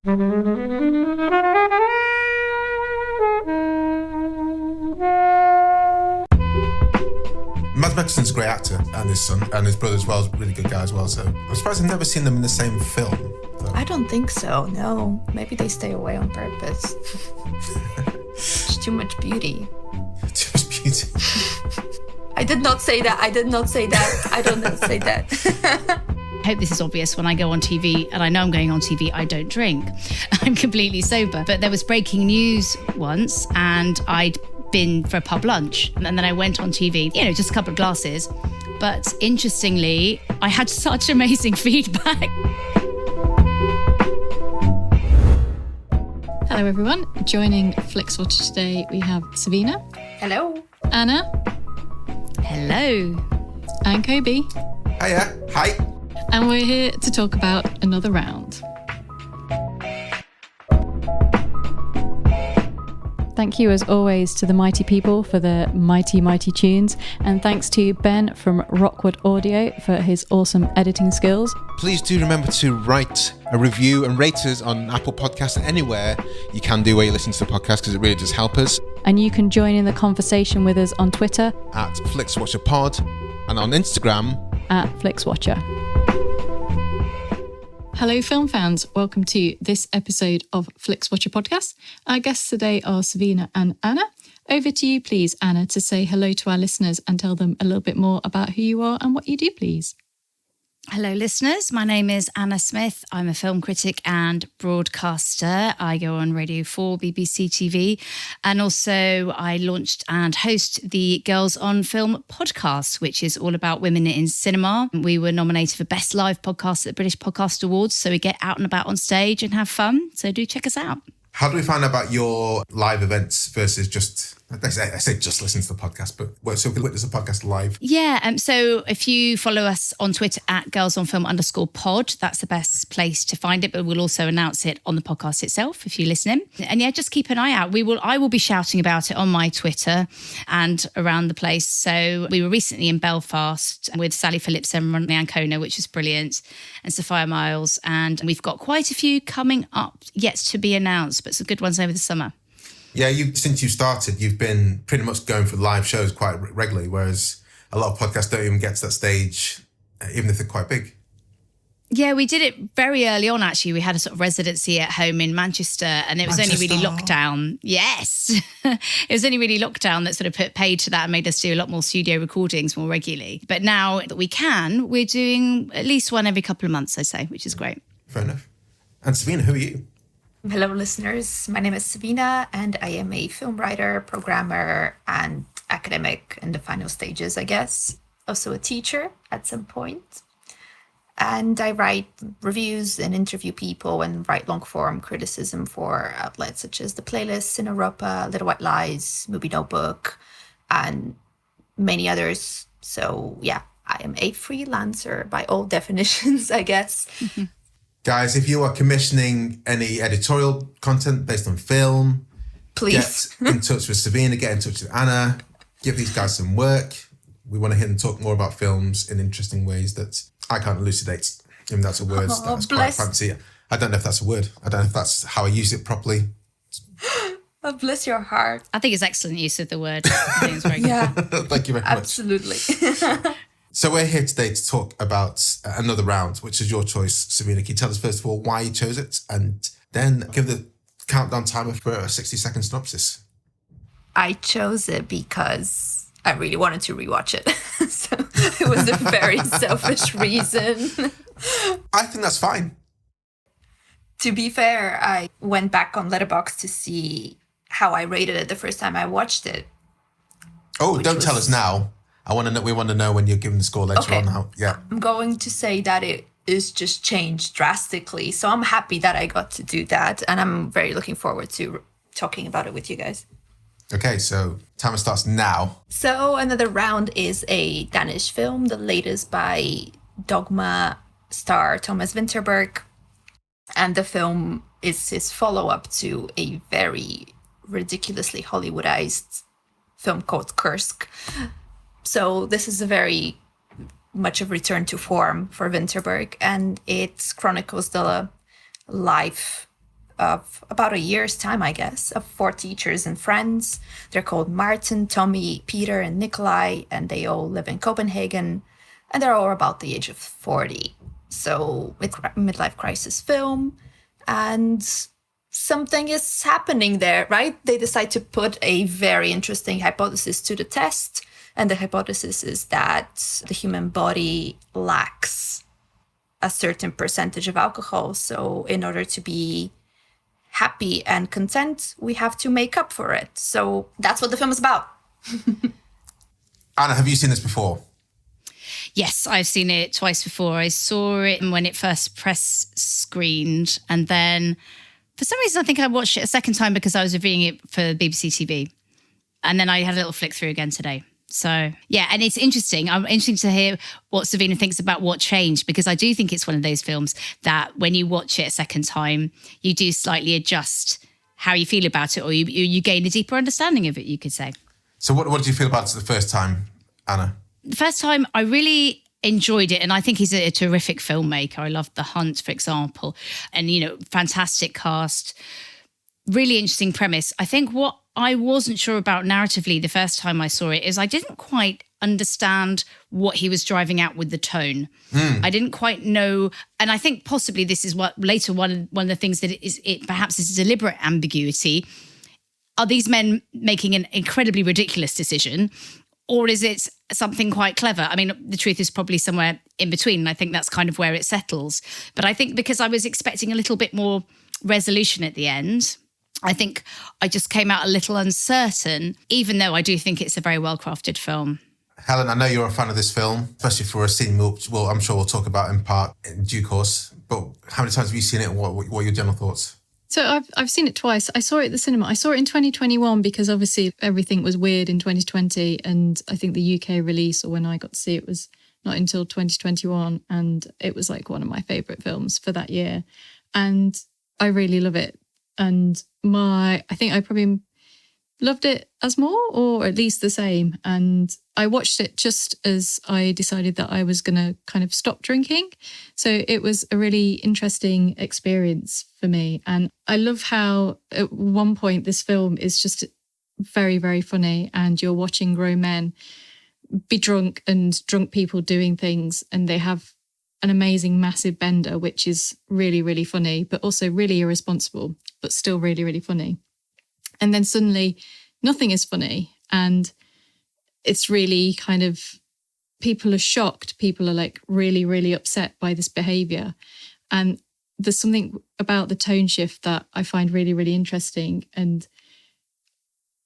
Mads Mikkelsen's a great actor, and his son and his brother as well is a really good guy as well. So I'm surprised I've never seen them in the same film. So. I don't think so. No, maybe they stay away on purpose. It's too much beauty. Too much beauty. I did not say that. I don't not say that. I hope this is obvious. When I go on TV, and I know I'm going on TV, I don't drink. I'm completely sober. But there was breaking news once, and I'd been for a pub lunch, and then I went on TV, just a couple of glasses. But interestingly, I had such amazing feedback. Hello everyone, joining Flixwatcher today we have Savina. Hello. Anna. Hello. And Kobe. Hiya. Hi. And we're here to talk about another round. Thank you as always to the mighty people for the mighty, mighty tunes. And thanks to Ben from Rockwood Audio for his awesome editing skills. Please do remember to write a review and rate us on Apple Podcasts and anywhere you can do where you listen to the podcast, because it really does help us. And you can join in the conversation with us on Twitter at FlixWatcherPod and on Instagram at FlixWatcher. Hello film fans, welcome to this episode of Flixwatcher Podcast. Our guests today are Savina and Anna. Over to you please, Anna, to say hello to our listeners and tell them a little bit more about who you are and what you do, please. Hello, listeners. My name is Anna Smith. I'm a film critic and broadcaster. I go on Radio 4, BBC TV, and also I launched and host the Girls on Film podcast, which is all about women in cinema. We were nominated for Best Live Podcast at the British Podcast Awards, so we get out and about on stage and have fun. So do check us out. How do we find out about your live events versus just, I say just listen to the podcast, but so we can witness the podcast live? Yeah, so if you follow us on Twitter at girlsonfilm_pod, that's the best place to find it, but we'll also announce it on the podcast itself if you listen in. And yeah, just keep an eye out. I will be shouting about it on my Twitter and around the place. So we were recently in Belfast with Sally Phillips and Ron Ancona, which was brilliant, and Sophia Miles, and we've got quite a few coming up yet to be announced, but some good ones over the summer. Yeah, since you started, you've been pretty much going for live shows quite regularly, whereas a lot of podcasts don't even get to that stage, even if they're quite big. Yeah, we did it very early on, actually. We had a sort of residency at home in Manchester, and it was only really lockdown. Yes. It was only really lockdown that sort of put paid to that and made us do a lot more studio recordings more regularly. But now that we can, we're doing at least one every couple of months, I'd say, which is great. Fair enough. And Savina, who are you? Hello, listeners. My name is Savina, and I am a film writer, programmer, and academic in the final stages, I guess. Also a teacher at some point. And I write reviews and interview people and write long-form criticism for outlets such as The Playlist, Cineuropa, Little White Lies, Movie Notebook, and many others. So, yeah, I am a freelancer by all definitions, I guess. Guys, if you are commissioning any editorial content based on film, please get in touch with Savina, get in touch with Anna, give these guys some work. We want to hear them talk more about films in interesting ways that I can't elucidate. Even that's a word that's quite fancy. I don't know if that's a word. I don't know if that's how I use it properly. Oh, bless your heart. I think it's excellent use of the word. I think it's very good. Yeah. Thank you very much. Absolutely. So we're here today to talk about another round, which is your choice, Savina. Can you tell us first of all why you chose it, and then give the countdown timer for a 60-second synopsis? I chose it because I really wanted to rewatch it. So it was a very selfish reason. I think that's fine. To be fair, I went back on Letterboxd to see how I rated it the first time I watched it. Oh, don't tell us now. We want to know when you're giving the score later on. I'm going to say that it is just changed drastically. So I'm happy that I got to do that. And I'm very looking forward to talking about it with you guys. Okay, so timer starts now. So Another Round is a Danish film, the latest by Dogma star Thomas Vinterberg. And the film is his follow-up to a very ridiculously Hollywoodized film called Kursk. So this is a very much of return to form for Vinterberg, and it chronicles the life of about a year's time, I guess, of 4 teachers and friends. They're called Martin, Tommy, Peter, and Nikolai, and they all live in Copenhagen, and they're all about the age of 40. So it's a midlife crisis film, and something is happening there, right? They decide to put a very interesting hypothesis to the test, and the hypothesis is that the human body lacks a certain percentage of alcohol. So in order to be happy and content, we have to make up for it. So that's what the film is about. Anna, have you seen this before? Yes, I've seen it twice before. I saw it when it first press screened, and then for some reason I think I watched it a second time because I was reviewing it for BBC TV. And then I had a little flick through again today. So, yeah, and it's interesting. I'm interested to hear what Savina thinks about what changed, because I do think it's one of those films that when you watch it a second time, you do slightly adjust how you feel about it, or you gain a deeper understanding of it, you could say. So what did you feel about it the first time, Anna? The first time, I really enjoyed it, and I think he's a terrific filmmaker. I loved The Hunt, for example, and, fantastic cast, really interesting premise. I think what I wasn't sure about narratively the first time I saw it is I didn't quite understand what he was driving at with the tone. I didn't quite know, and I think possibly this is what later one of the things that it perhaps is a deliberate ambiguity. Are these men making an incredibly ridiculous decision, or is it something quite clever? I mean, the truth is probably somewhere in between, and I think that's kind of where it settles. But I think because I was expecting a little bit more resolution at the end, I think I just came out a little uncertain, even though I do think it's a very well-crafted film. Helen, I know you're a fan of this film, especially for a scene well, I'm sure we'll talk about in part in due course. But how many times have you seen it, and what are your general thoughts? So I've seen it twice. I saw it at the cinema. I saw it in 2021 because obviously everything was weird in 2020. And I think the UK release, or when I got to see it, was not until 2021. And it was like one of my favourite films for that year. And I really love it. And I think I probably loved it as more, or at least the same. And I watched it just as I decided that I was going to kind of stop drinking. So it was a really interesting experience for me. And I love how at one point this film is just very, very funny, and you're watching grown men be drunk and drunk people doing things, and they have an amazing massive bender, which is really, really funny, but also really irresponsible, but still really, really funny. And then suddenly nothing is funny. And it's really kind of, people are shocked. People are like really, really upset by this behavior. And there's something about the tone shift that I find really, really interesting. And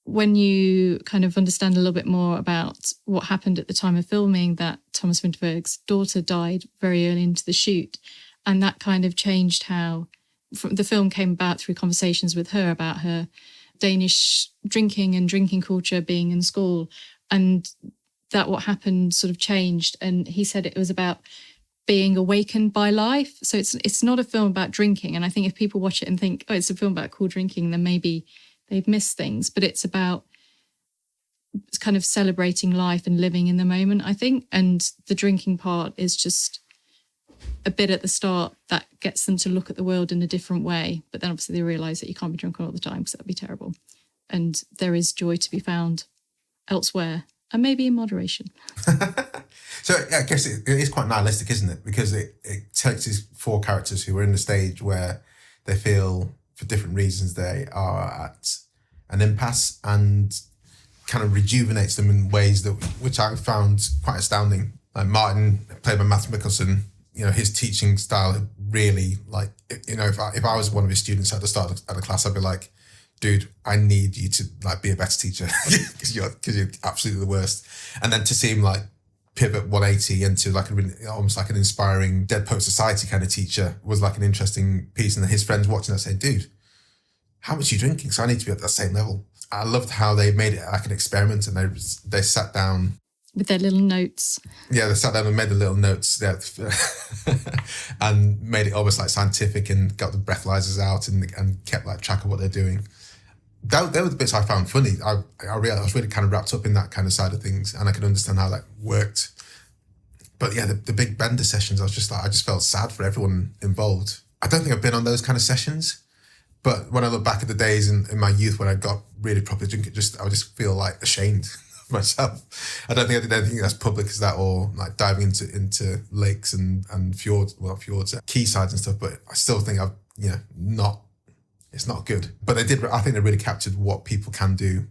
when you kind of understand a little bit more about what happened at the time of filming, that Thomas Vinterberg's daughter died very early into the shoot. And that kind of changed how the film came about through conversations with her about her Danish drinking and drinking culture being in school. And that what happened sort of changed. And he said it was about being awakened by life. So it's not a film about drinking. And I think if people watch it and think, oh, it's a film about cool drinking, then maybe they've missed things. But it's about kind of celebrating life and living in the moment, I think. And the drinking part is just a bit at the start that gets them to look at the world in a different way. But then obviously they realise that you can't be drunk all the time because that'd be terrible. And there is joy to be found elsewhere, and maybe in moderation. So I guess it is quite nihilistic, isn't it? Because it takes these 4 characters who are in the stage where they feel, for different reasons, they are at an impasse, and kind of rejuvenates them in ways which I found quite astounding. Like Martin, played by Matthew Mickelson, his teaching style really, like, if I was one of his students at the start of the class, I'd be like, dude, I need you to like be a better teacher because you're absolutely the worst. And then to see him like pivot 180 into like almost like an inspiring Dead Poet Society kind of teacher was like an interesting piece. And his friends watching that saying, dude, how much are you drinking? So I need to be at that same level. I loved how they made it like an experiment, and they sat down with their little notes. Yeah, they sat down and made the little notes and made it almost like scientific, and got the breathalyzers out and kept like track of what they're doing. They were the bits I found funny. I was really kind of wrapped up in that kind of side of things, and I could understand how that worked. But yeah, the big bender sessions, I just felt sad for everyone involved. I don't think I've been on those kind of sessions, But when I look back at the days in my youth when I got really properly drinking, I would just feel like ashamed of myself. I don't think I did anything as public as that, or like diving into lakes and fjords, quaysides and stuff. But I still think it's not good. But I think they really captured what people can do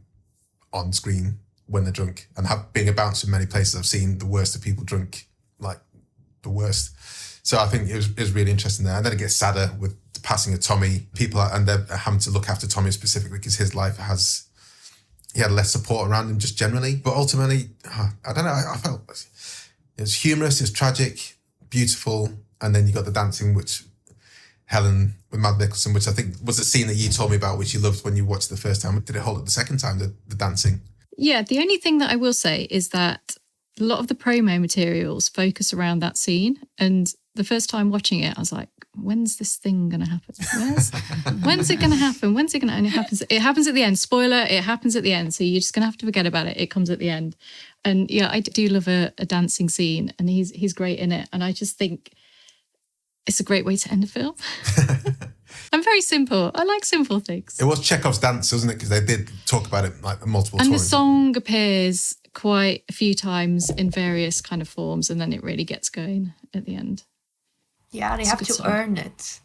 on screen when they're drunk, and being a bouncer in many places, I've seen the worst of people drunk, like the worst. So I think it was really interesting there. And then it gets sadder with the passing of Tommy. People and they're having to look after Tommy specifically because his life he had less support around him just generally. But ultimately, I don't know, I felt it was humorous, it was tragic, beautiful. And then you got the dancing, which Helen with Mads Mikkelsen, which I think was the scene that you told me about, which you loved when you watched it the first time. Did it hold it the second time, the dancing? Yeah, the only thing that I will say is that a lot of the promo materials focus around that scene. And the first time watching it, I was like, when's this thing going to happen? When's it going to happen? When's it going to... And it happens at the end. Spoiler, it happens at the end. So you're just going to have to forget about it. It comes at the end. And yeah, I do love a dancing scene, and he's great in it. And I just think it's a great way to end a film. I'm very simple. I like simple things. It was Chekhov's dance, wasn't it? Because they did talk about it like multiple times. And the song appears quite a few times in various kind of forms, and then it really gets going at the end. Yeah, they have to earn it.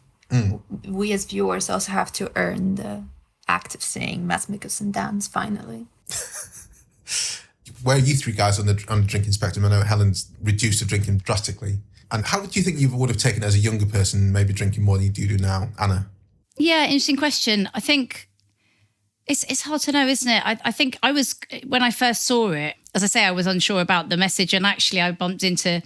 We as viewers also have to earn the act of seeing Mads Mikkelsen dance finally. Where are you three guys on the drinking spectrum? I know Helen's reduced her drinking drastically. And how do you think you would have taken it as a younger person, maybe drinking more than you do now, Anna? Yeah, interesting question. I think it's hard to know, isn't it? I think I was, when I first saw it, as I say, I was unsure about the message. And actually I bumped into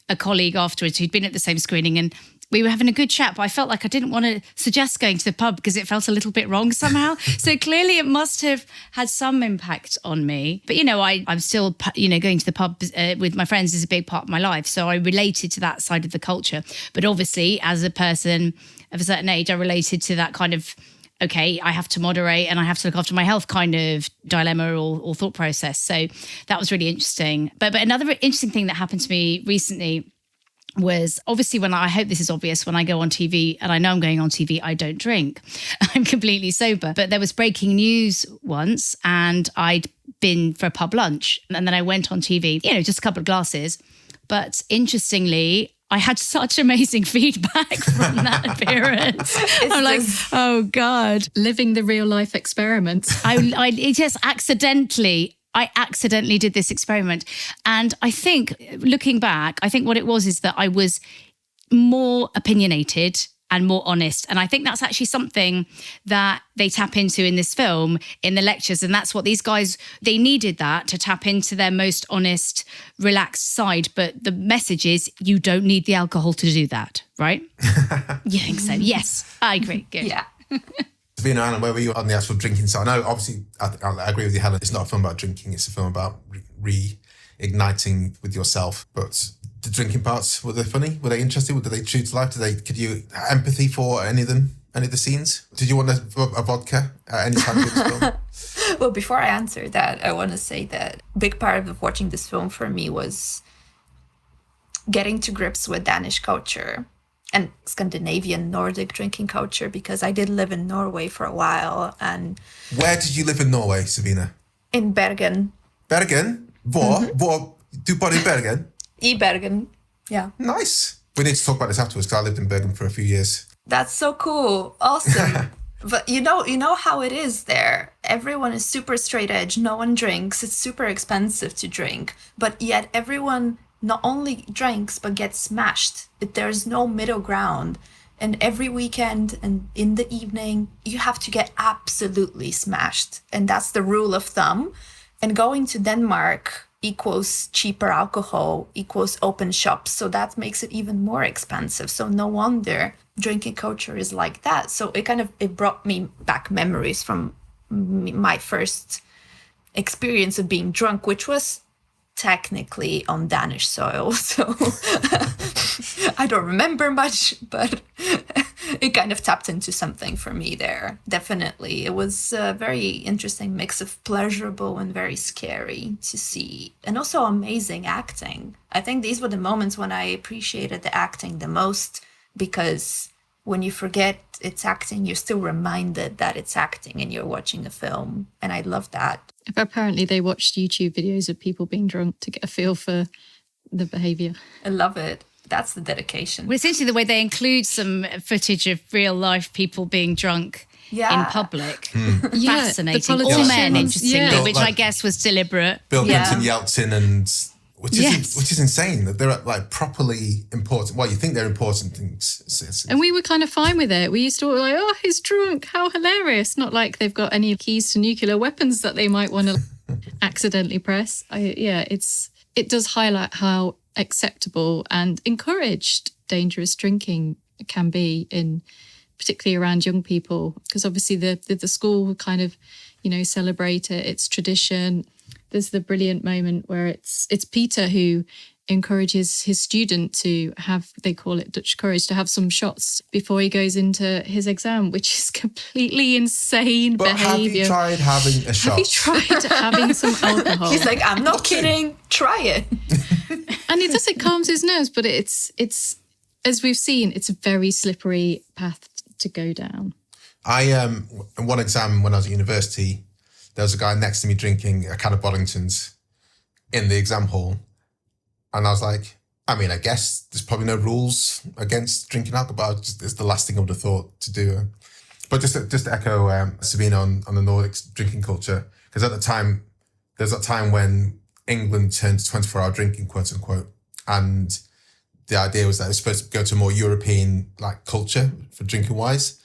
a colleague afterwards who'd been at the same screening, and we were having a good chat, but I felt like I didn't want to suggest going to the pub because it felt a little bit wrong somehow. So clearly it must have had some impact on me. But, I'm still, going to the pub with my friends is a big part of my life. So I related to that side of the culture. But obviously, as a person of a certain age, I related to that kind of, okay, I have to moderate and I have to look after my health kind of dilemma or thought process. So that was really interesting. But another interesting thing that happened to me recently was obviously I hope this is obvious, when I go on TV, and I know I'm going on TV, I don't drink. I'm completely sober. But there was breaking news once, and I'd been for a pub lunch, and then I went on TV, just a couple of glasses. But interestingly, I had such amazing feedback from that appearance. I'm like, oh God. Living the real life experiment. I just accidentally did this experiment. And I think, looking back, I think what it was is that I was more opinionated and more honest. And I think that's actually something that they tap into in this film, in the lectures. And that's what these guys, they needed that to tap into their most honest, relaxed side. But the message is, you don't need the alcohol to do that, right? You think so? Yes, I agree. Good. Yeah. Savina, Anna, where were you on the actual drinking side? I know, obviously, I agree with you, Helen. It's not a film about drinking. It's a film about reigniting with yourself. But the drinking parts, were they funny? Were they interesting? Were they true to life? Could you empathy for any of them? Any of the scenes? Did you want a vodka at any time with this film? Well, before I answer that, I want to say that a big part of watching this film for me was getting to grips with Danish culture and Scandinavian Nordic drinking culture, because I did live in Norway for a while. And where did you live in Norway, Savina? In Bergen. Bergen? Hvor? Du bor in Bergen? I Bergen, yeah. Nice. We need to talk about this afterwards, because I lived in Bergen for a few years. That's so cool. Awesome. But you know how it is there. Everyone is super straight edge. No one drinks. It's super expensive to drink. But yet everyone not only drinks, but gets smashed. There's no middle ground. And every weekend and in the evening, you have to get absolutely smashed. And that's the rule of thumb. And going to Denmark equals cheaper alcohol, equals open shops. So that makes it even more expensive. So no wonder drinking culture is like that. So it brought me back memories from my first experience of being drunk, which was technically on Danish soil. So I don't remember much, but it kind of tapped into something for me there. Definitely. It was a very interesting mix of pleasurable and very scary to see. And also amazing acting. I think these were the moments when I appreciated the acting the most, because when you forget it's acting, you're still reminded that it's acting and you're watching a film. And I love that. Apparently they watched YouTube videos of people being drunk to get a feel for the behaviour. I love it. That's the dedication. Well, it's interesting the way they include some footage of real life people being drunk in public. Fascinating. All men, interestingly, which I guess was deliberate. Bill Clinton, Yeltsin, and which is insane that they're like properly important. Well, you think they're important things. And we were kind of fine with it. We used to be like, oh, he's drunk. How hilarious. Not like they've got any keys to nuclear weapons that they might want to accidentally press. It does highlight how acceptable and encouraged dangerous drinking can be particularly around young people, because obviously the school kind of, celebrate it. It's tradition. There's the brilliant moment where it's Peter who encourages his student to have, they call it Dutch courage, to have some shots before he goes into his exam, which is completely insane behaviour. Have you tried having a shot? Have you tried having some alcohol? He's like, I'm not kidding. Try it. And it calms his nerves, but it's as we've seen, it's a very slippery path to go down. In one exam when I was at university, there was a guy next to me drinking a can of Boddingtons in the exam hall. And I was like, I mean, I guess there's probably no rules against drinking alcohol, but it's the last thing I would have thought to do. But just to echo Savina on the Nordics drinking culture, because at the time, there's that time when England turned to 24-hour drinking, quote unquote. And the idea was that it was supposed to go to a more European culture for drinking wise.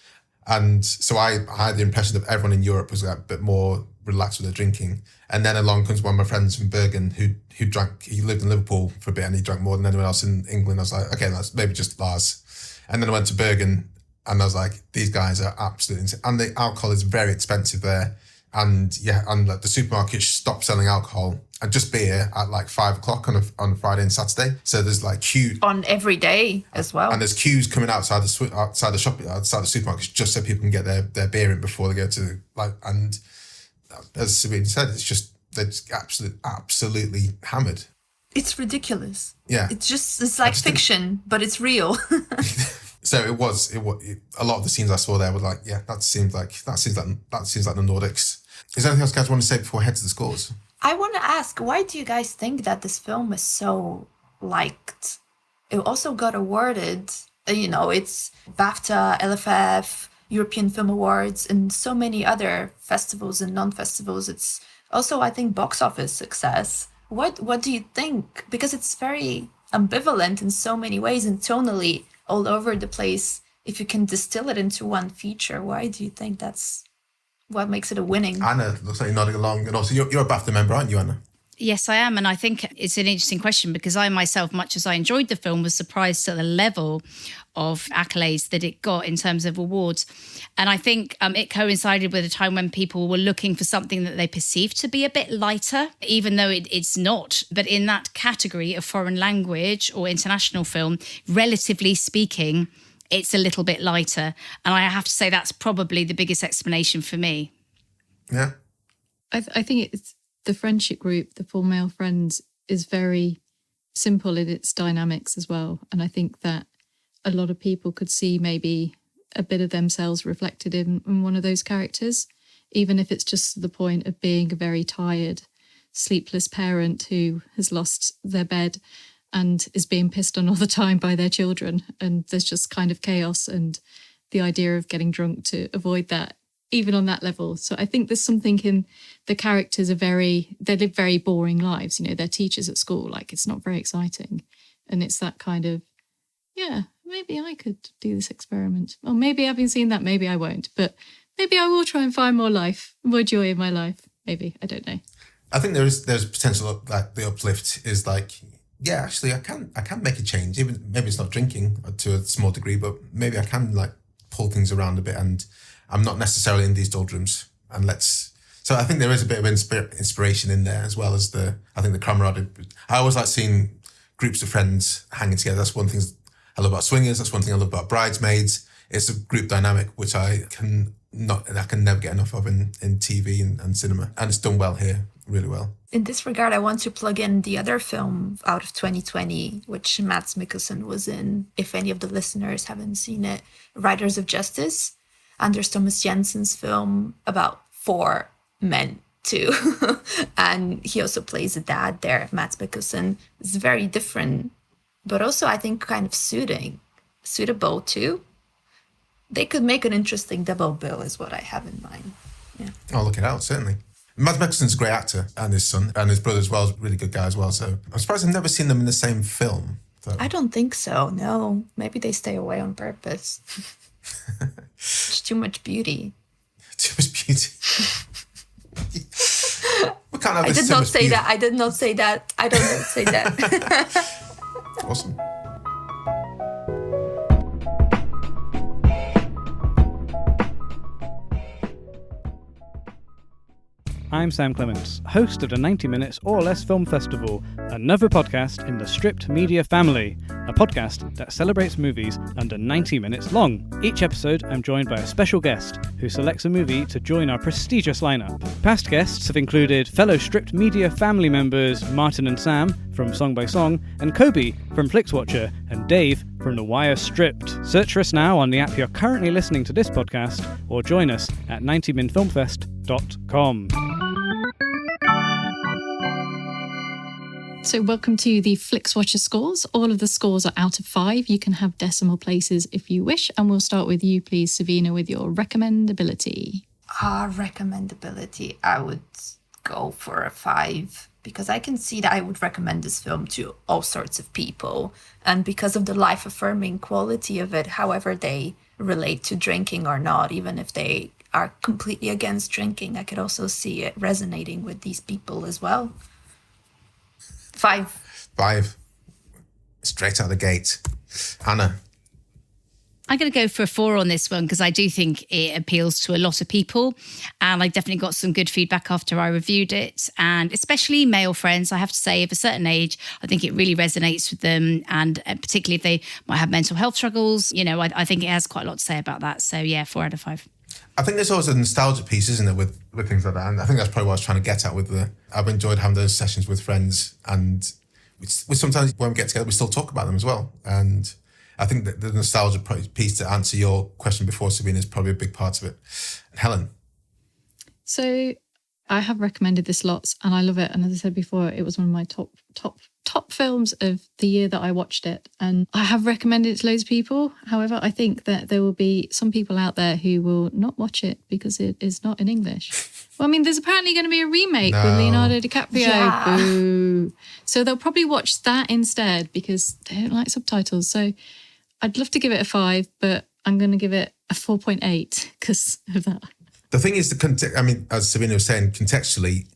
And so I had the impression that everyone in Europe was a bit more relaxed with their drinking. And then along comes one of my friends from Bergen who drank, he lived in Liverpool for a bit and he drank more than anyone else in England. I was like, okay, that's maybe just Lars. And then I went to Bergen and I was like, these guys are absolutely insane. And the alcohol is very expensive there. And the supermarket stopped selling alcohol and just beer at 5 o'clock on a Friday and Saturday. So there's queues on every day as well. And there's queues coming outside the shop, outside the supermarkets, just so people can get their beer in before they go to and as Savina said, it's just they're just absolutely hammered. It's ridiculous. Yeah, it's like fiction, but it's real. So it was a lot of the scenes I saw there were that seems like the Nordics. Is there anything else you guys want to say before we head to the scores? I want to ask, why do you guys think that this film is so liked? It also got awarded, it's BAFTA, LFF, European Film Awards, and so many other festivals and non-festivals. It's also, I think, box office success. What do you think? Because it's very ambivalent in so many ways and tonally all over the place. If you can distill it into one feature, why do you think that's what makes it a winning? Anna, looks like you're nodding along. And also, you're a BAFTA member, aren't you, Anna? Yes, I am. And I think it's an interesting question because I myself, much as I enjoyed the film, was surprised at the level of accolades that it got in terms of awards. And I think it coincided with a time when people were looking for something that they perceived to be a bit lighter, even though it's not. But in that category of foreign language or international film, relatively speaking, it's a little bit lighter. And I have to say that's probably the biggest explanation for me. Yeah. I think it's the friendship group, the 4 male friends, is very simple in its dynamics as well. And I think that a lot of people could see maybe a bit of themselves reflected in one of those characters, even if it's just to the point of being a very tired, sleepless parent who has lost their bed and is being pissed on all the time by their children. And there's just kind of chaos and the idea of getting drunk to avoid that, even on that level. So I think there's something in the characters they live very boring lives. They're teachers at school, it's not very exciting. And it's that kind of, maybe I could do this experiment. Or maybe having seen that, maybe I won't. But maybe I will try and find more joy in my life. Maybe, I don't know. I think there's potential that the uplift is actually I can make a change. Even maybe it's not drinking to a small degree, but maybe I can pull things around a bit and I'm not necessarily in these doldrums. So I think there is a bit of inspiration in there as well as the camaraderie. I always like seeing groups of friends hanging together. That's one thing I love about Swingers. That's one thing I love about Bridesmaids. It's a group dynamic, which I can never get enough of in TV and cinema. And it's done well here really well. In this regard, I want to plug in the other film out of 2020, which Mads Mikkelsen was in, if any of the listeners haven't seen it, Riders of Justice, Anders Thomas Jensen's film about 4 men too. And he also plays a dad there. Mads Mikkelsen is very different, but also I think kind of suitable too. They could make an interesting double bill is what I have in mind. Yeah. I'll look it out, certainly. Mads Mikkelsen's a great actor, and his son, and his brother as well is a really good guy as well. So I'm surprised I've never seen them in the same film. So. I don't think so, no. Maybe they stay away on purpose. It's too much beauty. Too much beauty. We can't have I this did too not much say beauty. that. I did not say that. I don't say that. Awesome. I'm Sam Clements, host of the 90 Minutes or Less Film Festival, another podcast in the Stripped Media family, a podcast that celebrates movies under 90 minutes long. Each episode, I'm joined by a special guest who selects a movie to join our prestigious lineup. Past guests have included fellow Stripped Media family members Martin and Sam from Song by Song, and Kobe from Flixwatcher, and Dave from The Wire Stripped. Search for us now on the app you're currently listening to this podcast, or join us at 90minfilmfest.com. So welcome to the Flixwatcher scores. All of the scores are out of 5. You can have decimal places if you wish. And we'll start with you, please, Savina, with your recommendability. Recommendability. I would go for a 5 because I can see that I would recommend this film to all sorts of people. And because of the life-affirming quality of it, however they relate to drinking or not, even if they are completely against drinking, I could also see it resonating with these people as well. 5. 5. Straight out of the gate. Anna. I'm going to go for a 4 on this one because I do think it appeals to a lot of people, and I definitely got some good feedback after I reviewed it, and especially male friends. I have to say, of a certain age, I think it really resonates with them, and particularly if they might have mental health struggles, you know, I think it has quite a lot to say about that. So yeah, 4 out of 5. I think there's always a nostalgia piece, isn't there, with things like that? And I think that's probably what I was trying to get at with I've enjoyed having those sessions with friends, and we sometimes when we get together, we still talk about them as well. And I think that the nostalgia piece, to answer your question before, Savina, is probably a big part of it. And Helen? So I have recommended this lots and I love it. And as I said before, it was one of my top films of the year that I watched it. And I have recommended it to loads of people. However, I think that there will be some people out there who will not watch it because it is not in English. Well, I mean, there's apparently going to be a remake with Leonardo DiCaprio. Yeah. Boo. So they'll probably watch that instead because they don't like subtitles. So I'd love to give it a 5, but I'm going to give it a 4.8 because of that. The thing is, as Savina was saying, contextually,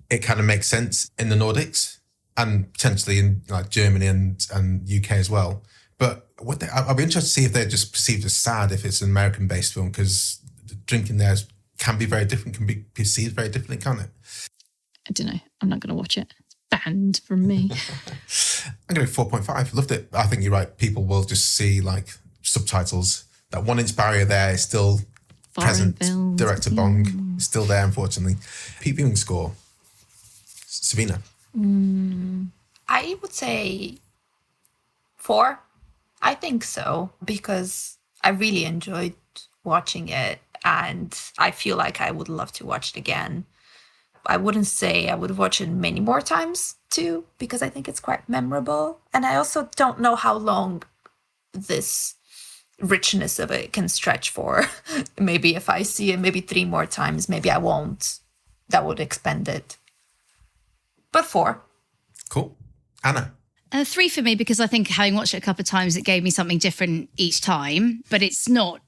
it kind of makes sense in the Nordics and potentially in like Germany and UK as well. But I'll be interested to see if they're just perceived as sad if it's an American-based film, because drinking there can be very different, can be perceived very differently, can't it? I don't know. I'm not going to watch it. It's banned from me. I'm going to go 4.5. Loved it. I think you're right. People will just see like subtitles. That 1-inch barrier there is still present. Films. Director Bong is still there, unfortunately. Peak viewing score. Savina. I would say 4. I think so, because I really enjoyed watching it and I feel like I would love to watch it again. I wouldn't say I would watch it many more times too, because I think it's quite memorable. And I also don't know how long this richness of it can stretch for. Maybe if I see it maybe 3 more times, maybe I won't. That would expand it. But 4. Cool. Anna. 3 for me, because I think having watched it a couple of times, it gave me something different each time. But it's not,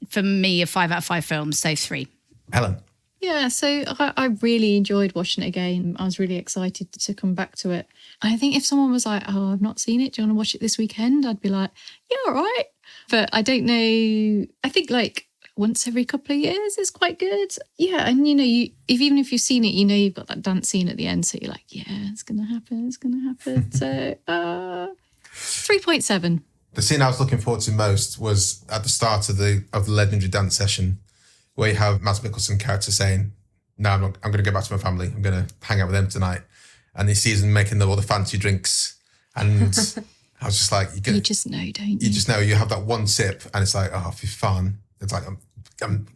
for me, a 5 out of 5 film, so 3. Helen. Yeah, so I really enjoyed watching it again. I was really excited to come back to it. I think if someone was like, oh, I've not seen it, do you want to watch it this weekend? I'd be like, yeah, all right. But I don't know. I think like once every couple of years is quite good. Yeah, and you know, even if you've seen it, you know you've got that dance scene at the end, so you're like, yeah, it's going to happen. So 3.7. The scene I was looking forward to most was at the start of the legendary dance session, where you have Mads Mikkelsen character saying, no, I'm going to go back to my family. I'm going to hang out with them tonight. And he sees them making all the fancy drinks. And I was just like, you just know, don't you? You just know, you have that one sip and it's like, oh, for fun. It's like, I'm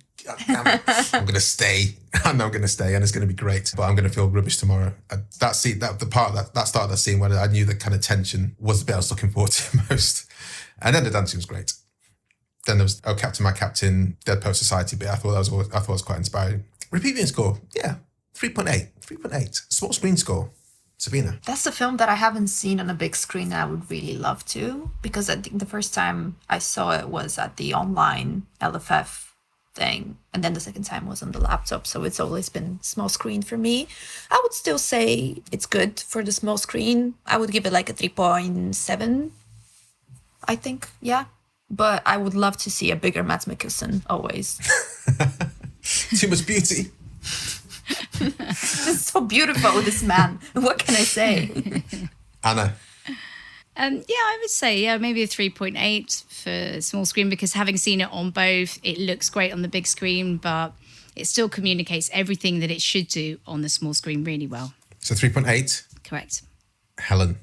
going to stay. I know I'm going to stay and it's going to be great, but I'm going to feel rubbish tomorrow. That scene, the part that start of that scene where I knew the kind of tension was the bit I was looking forward to most. And then the dancing was great. Then there was Oh Captain, My Captain, Dead Poet Society bit. I thought it was quite inspiring. Repeat viewing score, yeah, 3.8. Small screen score, Savina. That's a film that I haven't seen on a big screen and I would really love to, because I think the first time I saw it was at the online LFF thing, and then the second time was on the laptop, so it's always been small screen for me. I would still say it's good for the small screen. I would give it like a 3.7, I think, yeah. But I would love to see a bigger Matt Mikkelsen, always. Too much beauty. It's so beautiful, this man. What can I say? Anna. I would say, maybe a 3.8 for small screen, because having seen it on both, it looks great on the big screen, but it still communicates everything that it should do on the small screen really well. So 3.8? Correct. Helen.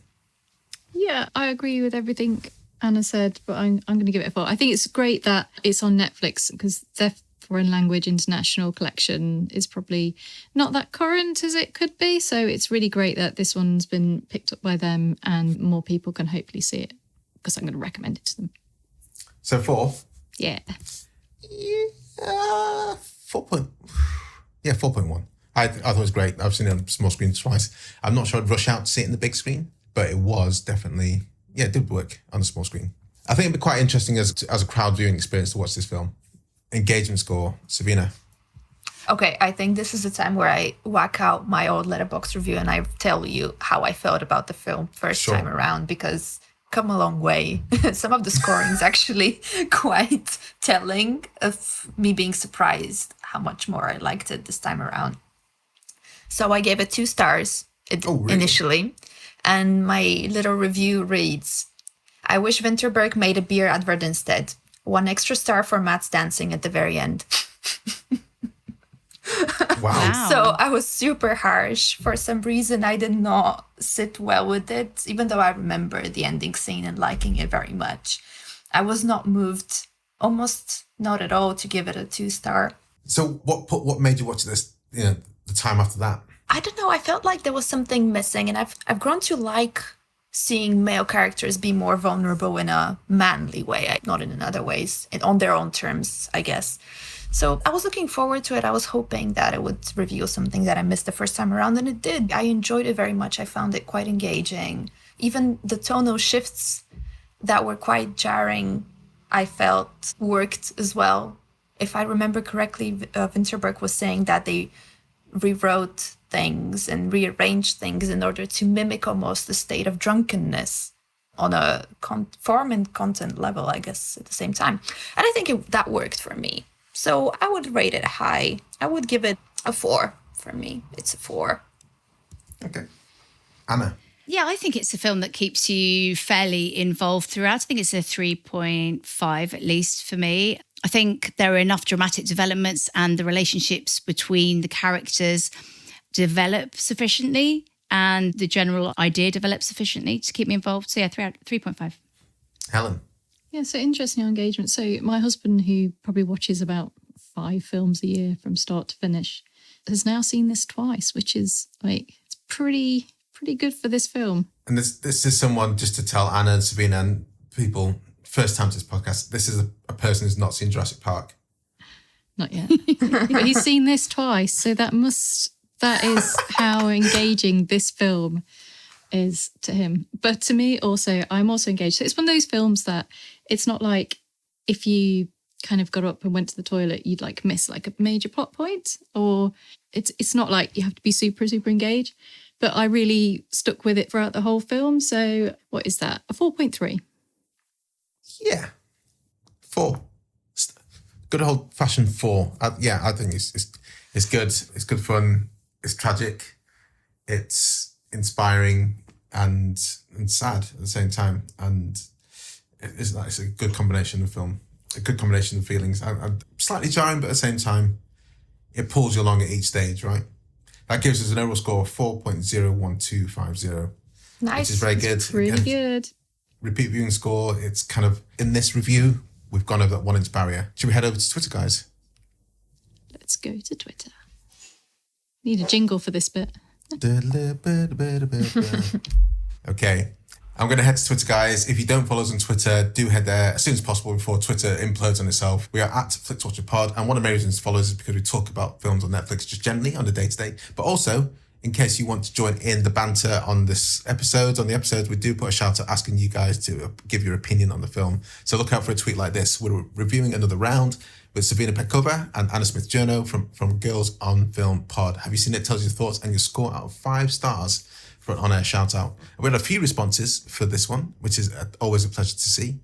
Yeah, I agree with everything Anna said, but I'm going to give it a 4. I think it's great that it's on Netflix, because their foreign language international collection is probably not that current as it could be. So it's really great that this one's been picked up by them and more people can hopefully see it, because I'm going to recommend it to them. So 4? Yeah. 4.1. I thought it was great. I've seen it on small screen twice. I'm not sure I'd rush out to see it in the big screen, but it was definitely, it did work on the small screen. I think it'd be quite interesting as a crowd viewing experience to watch this film. Engagement score, Savina. Okay, I think this is the time where I whack out my old Letterboxd review and I tell you how I felt about the film first time around, because come a long way. Some of the scoring is actually quite telling of me being surprised how much more I liked it this time around. So I gave it 2 stars initially, and my little review reads, I wish Winterberg made a beer advert instead. 1 extra star for Matt's dancing at the very end. Wow. So I was super harsh. For some reason, I did not sit well with it, even though I remember the ending scene and liking it very much. I was not moved, almost not at all, to give it a 2 star. So what made you watch this, the time after that? I don't know. I felt like there was something missing, and I've grown to like seeing male characters be more vulnerable in a manly way, not in other ways, on their own terms, I guess. So I was looking forward to it. I was hoping that it would reveal something that I missed the first time around, and it did. I enjoyed it very much. I found it quite engaging. Even the tonal shifts that were quite jarring, I felt worked as well. If I remember correctly, Winterberg was saying that they rewrote things and rearranged things in order to mimic almost the state of drunkenness on a form and content level, I guess, at the same time. And I think that worked for me. So I would rate it high. I would give it a 4 for me. It's a 4. Okay. Anna. Yeah, I think it's a film that keeps you fairly involved throughout. I think it's a 3.5 at least for me. I think there are enough dramatic developments and the relationships between the characters develop sufficiently and the general idea develops sufficiently to keep me involved. So yeah, 3.5. Helen. Yeah, so interesting engagement. So my husband, who probably watches about 5 films a year from start to finish, has now seen this twice, which is it's pretty good for this film. And this is someone, just to tell Anna and Savina and people, first time to this podcast, this is a person who's not seen Jurassic Park. Not yet. But he's seen this twice, so that is how engaging this film is to him. But to me also, I'm also engaged. So it's one of those films that it's not like if you kind of got up and went to the toilet, you'd miss a major plot point, or it's not like you have to be super, super engaged. But I really stuck with it throughout the whole film. So what is that? A 4.3. Yeah. 4. Good old-fashioned 4. I think it's good. It's good fun. It's tragic. It's inspiring and sad at the same time. And it's a good combination of film. A good combination of feelings. I'm slightly jarring, but at the same time, it pulls you along at each stage, right? That gives us an overall score of 4.01250. Nice. Which is very good. Really good. Repeat viewing score, it's kind of, in this review, we've gone over that 1 inch barrier. Should we head over to Twitter, guys? Let's go to Twitter. Need a jingle for this bit. Okay. I'm going to head to Twitter, guys. If you don't follow us on Twitter, do head there as soon as possible before Twitter implodes on itself. We are at Flixwatcher Pod, and one of the reasons to follow us is because we talk about films on Netflix just generally on the day-to-day, but also in case you want to join in the banter on this episode. On the episodes, we do put a shout out asking you guys to give your opinion on the film. So look out for a tweet like this. We're reviewing Another Round with Savina Petkova and Anna Smith-Journo from Girls on Film Pod. Have you seen it? Tell us your thoughts and your score out of 5 stars for an on-air shout out. We had a few responses for this one, which is always a pleasure to see.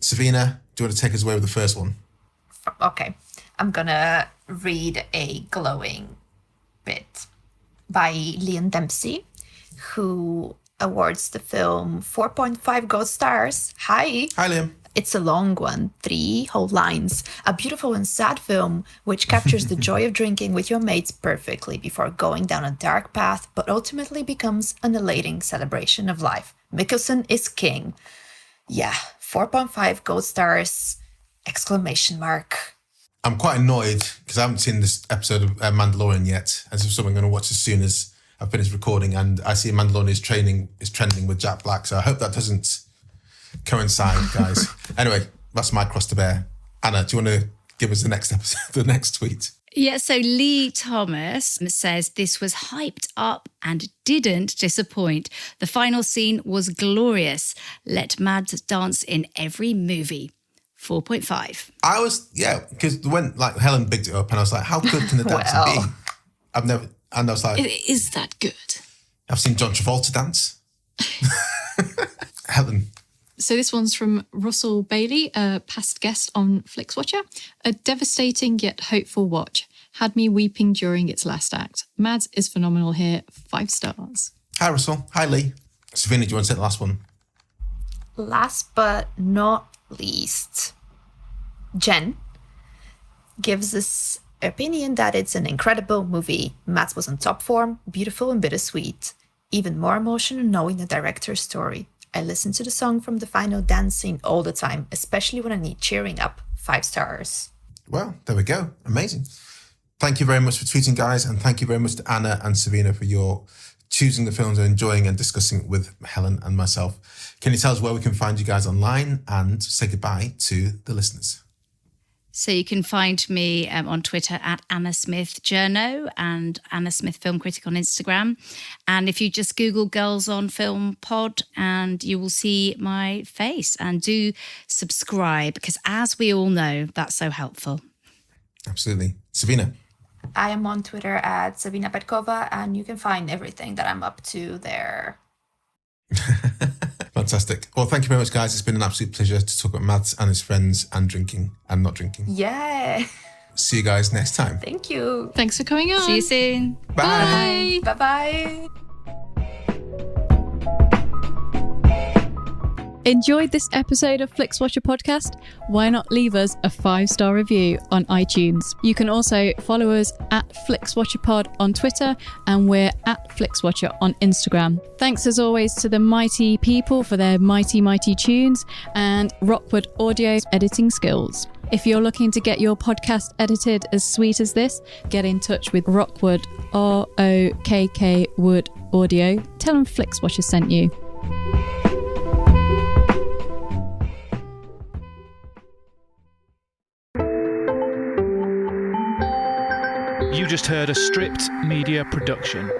Savina, do you want to take us away with the first one? Okay. I'm going to read a glowing bit by Liam Dempsey, who awards the film 4.5 gold stars. Hi. Hi, Liam. It's a long one, 3 whole lines. A beautiful and sad film which captures the joy of drinking with your mates perfectly before going down a dark path, but ultimately becomes an elating celebration of life. Mikkelsen is king. Yeah, 4.5 gold stars, exclamation mark. I'm quite annoyed because I haven't seen this episode of Mandalorian yet. As if something I'm going to watch as soon as I finish recording, and I see Mandalorian is trending with Jack Black. So I hope that doesn't coincide, guys. Anyway, that's my cross to bear. Anna, do you want to give us the next episode, the next tweet? Yeah, so Lee Thomas says this was hyped up and didn't disappoint. The final scene was glorious. Let Mads dance in every movie. 4.5. I was, because when Helen bigged it up and I was like, how good can the dancing be? And I was like, Is that good? I've seen John Travolta dance. Helen. So this one's from Russell Bailey, a past guest on Flixwatcher. A devastating yet hopeful watch. Had me weeping during its last act. Mads is phenomenal here. 5 stars. Hi, Russell. Hi, Lee. Savina, do you want to take the last one? Last but not least, Jen gives us opinion that it's an incredible movie. Mads was on top form, beautiful and bittersweet. Even more emotional knowing the director's story. I listen to the song from the final dance scene all the time, especially when I need cheering up. 5 stars. Well, there we go. Amazing. Thank you very much for tweeting, guys. And thank you very much to Anna and Savina for your choosing the films and enjoying and discussing with Helen and myself. Can you tell us where we can find you guys online and say goodbye to the listeners? So you can find me on Twitter at Anna Smith Journo and Anna Smith Film Critic on Instagram. And if you just Google Girls on Film Pod, and you will see my face. And do subscribe, because as we all know, that's so helpful. Absolutely. Savina? I am on Twitter at Savina Petkova, and you can find everything that I'm up to there. Fantastic. Well, thank you very much, guys. It's been an absolute pleasure to talk about Mads and his friends and drinking and not drinking. Yeah. See you guys next time. Thank you. Thanks for coming on. See you soon. Bye. Bye-bye. Enjoyed this episode of Flixwatcher Podcast? Why not leave us a 5-star review on iTunes? You can also follow us at FlixWatcherPod on Twitter, and we're at FlixWatcher on Instagram. Thanks as always to the mighty people for their mighty, mighty tunes, and Rockwood Audio's editing skills. If you're looking to get your podcast edited as sweet as this, get in touch with Rockwood, ROKK Wood Audio. Tell them Flixwatcher sent you. You just heard a Stripped Media production.